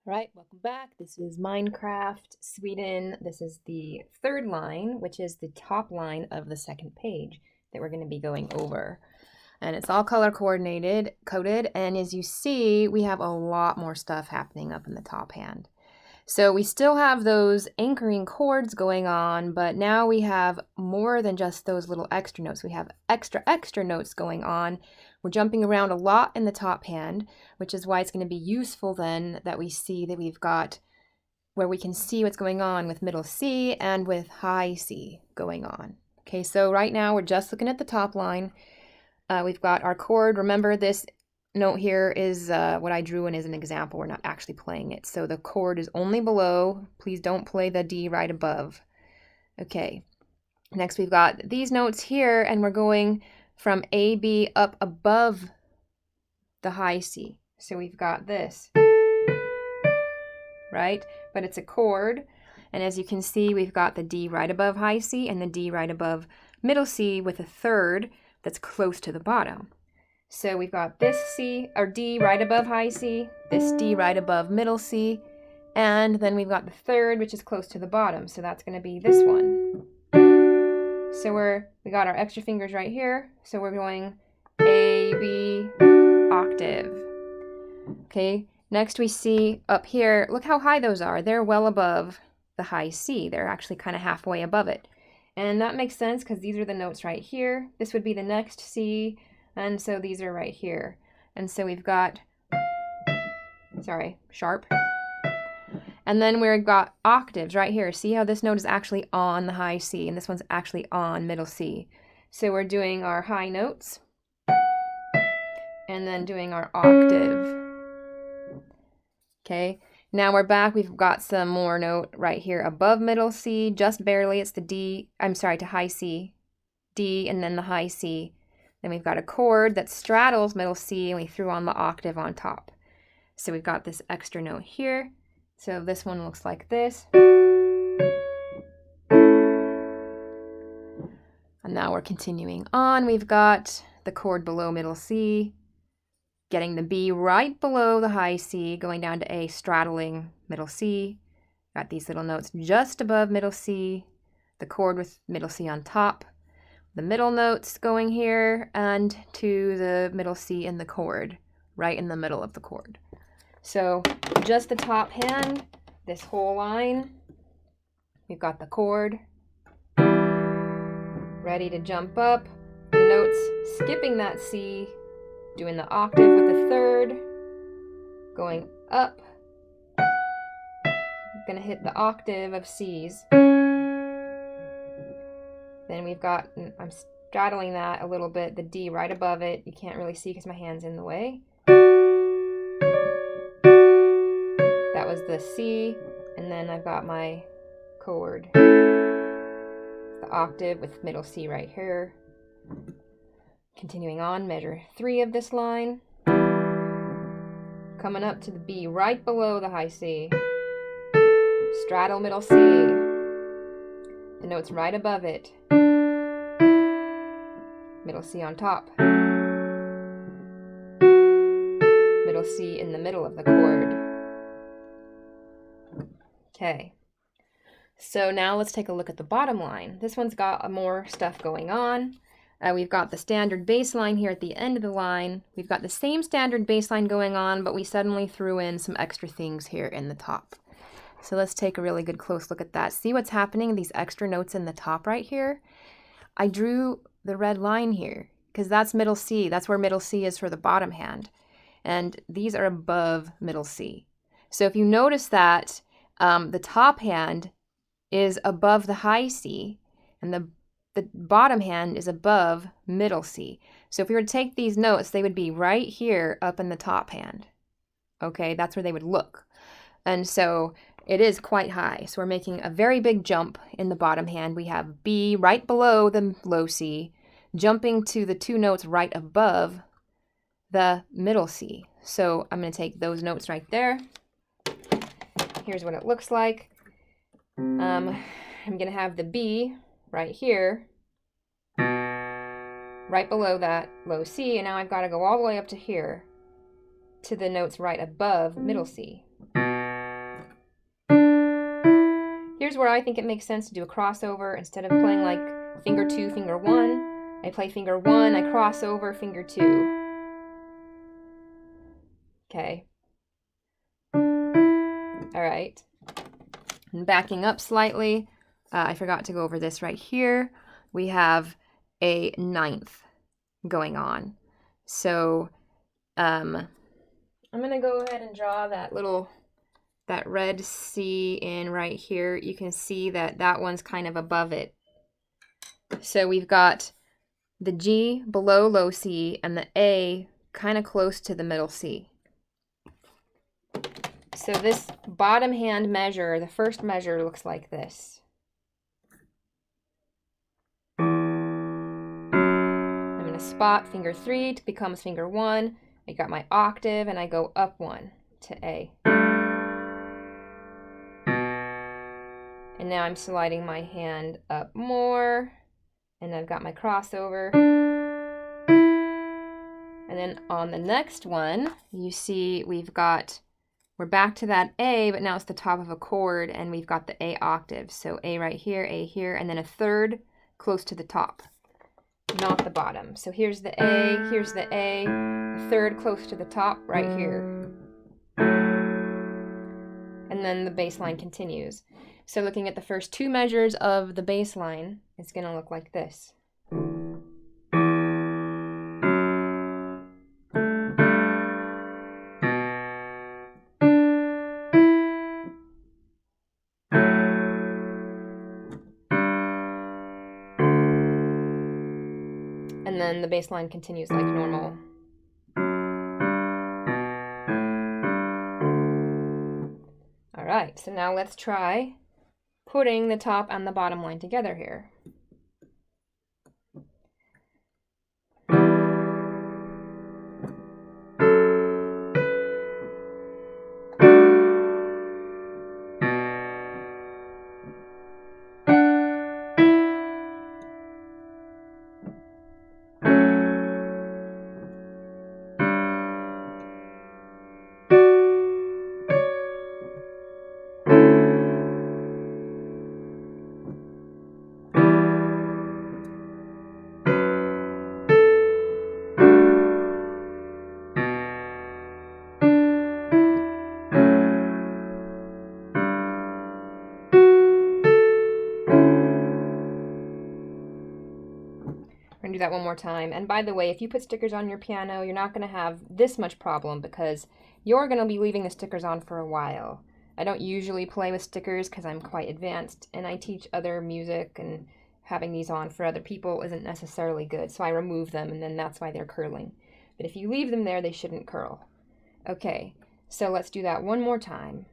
All right, welcome back. This is Minecraft Sweden. This is the third line, which is the top line of the second page that we're going to be going over. And it's all color coordinated, coded, and as you see, we have a lot more stuff happening up in the top hand. So we still have those anchoring chords going on, but now we have more than just those little extra notes. We have extra notes going on. We're jumping around a lot in the top hand, which is why it's going to be useful then that we see that we've got where we can see what's going on with middle C and with high C going on. Okay, so right now we're just looking at the top line. We've got our chord. Remember, this note here is what I drew in as an example. We're not actually playing it. So the chord is only below. Please don't play the D right above. Okay, next we've got these notes here, and we're going from A, B up above the high C. So we've got this, right? But it's a chord. And as you can see, we've got the D right above high C and the D right above middle C with a third that's close to the bottom. So we've got this C, or D right above high C, this D right above middle C, and then we've got the third, which is close to the bottom. So that's going to be this one. So we got our extra fingers right here. So we're going A, B, octave. Okay, next we see up here, look how high those are. They're well above the high C. They're actually kind of halfway above it. And that makes sense because these are the notes right here. This would be the next C, and so these are right here. And so we've got, sharp. And then we've got octaves right here. See how this note is actually on the high C, and this one's actually on middle C. So we're doing our high notes, and then doing our octave. Okay, now we're back. We've got some more note right here above middle C, just barely. It's the D, to high C, D, and then the high C. Then we've got a chord that straddles middle C, and we threw on the octave on top. So we've got this extra note here. So this one looks like this. And now we're continuing on. We've got the chord below middle C, getting the B right below the high C, going down to A, straddling middle C. Got these little notes just above middle C, the chord with middle C on top, the middle notes going here, and to the middle C in the chord, right in the middle of the chord. So just the top hand, this whole line, we've got the chord, ready to jump up, the notes skipping that C, doing the octave with the third, going up, gonna hit the octave of C's. Then we've got, I'm straddling that a little bit, the D right above it. You can't really see because my hand's in the way. That was the C, and then I've got my chord, the octave with middle C right here. Continuing on, measure 3 of this line. Coming up to the B right below the high C. Straddle middle C. The note's right above it. Middle C on top. Middle C in the middle of the chord. Okay. So now let's take a look at the bottom line. This one's got more stuff going on. We've got the standard bass line here at the end of the line. We've got the same standard bass line going on, but we suddenly threw in some extra things here in the top. So let's take a really good close look at that. See what's happening, these extra notes in the top right here? I drew the red line here because that's middle C. That's where middle C is for the bottom hand. And these are above middle C. So if you notice that the top hand is above the high C, and the bottom hand is above middle C. So if we were to take these notes, they would be right here up in the top hand. Okay, that's where they would look. And so it is quite high. So we're making a very big jump in the bottom hand. We have B right below the low C, jumping to the 2 notes right above the middle C. So I'm going to take those notes right there. Here's what it looks like. I'm going to have the B right here, right below that low C, and now I've got to go all the way up to here to the notes right above middle C. here's where I think it makes sense to do a crossover. Instead of playing like finger 2, finger 1, I play finger 1, I cross over finger 2. Okay. All right. And backing up slightly, I forgot to go over this right here. We have a 9th going on. So I'm going to go ahead and draw that red C in right here. You can see that that one's kind of above it. So we've got the G below low C and the A kind of close to the middle C. So this bottom hand measure, the first measure, looks like this. I'm going to spot finger 3 to becomes finger 1. I got my octave and I go up 1 to A. And now I'm sliding my hand up more, and I've got my crossover. And then on the next one, you see we're back to that A, but now it's the top of a chord, and we've got the A octave. So A right here, A here, and then a third close to the top, not the bottom. So here's the A, the third close to the top right here. And then the bass line continues. So looking at the first 2 measures of the bass line, it's going to look like this. And then the bass line continues like normal. All right, so now let's try putting the top and the bottom line together here. We're going to do that one more time. And by the way, if you put stickers on your piano, you're not going to have this much problem because you're going to be leaving the stickers on for a while. I don't usually play with stickers because I'm quite advanced and I teach other music, and having these on for other people isn't necessarily good. So I remove them, and then that's why they're curling. But if you leave them there, they shouldn't curl. Okay, so let's do that one more time.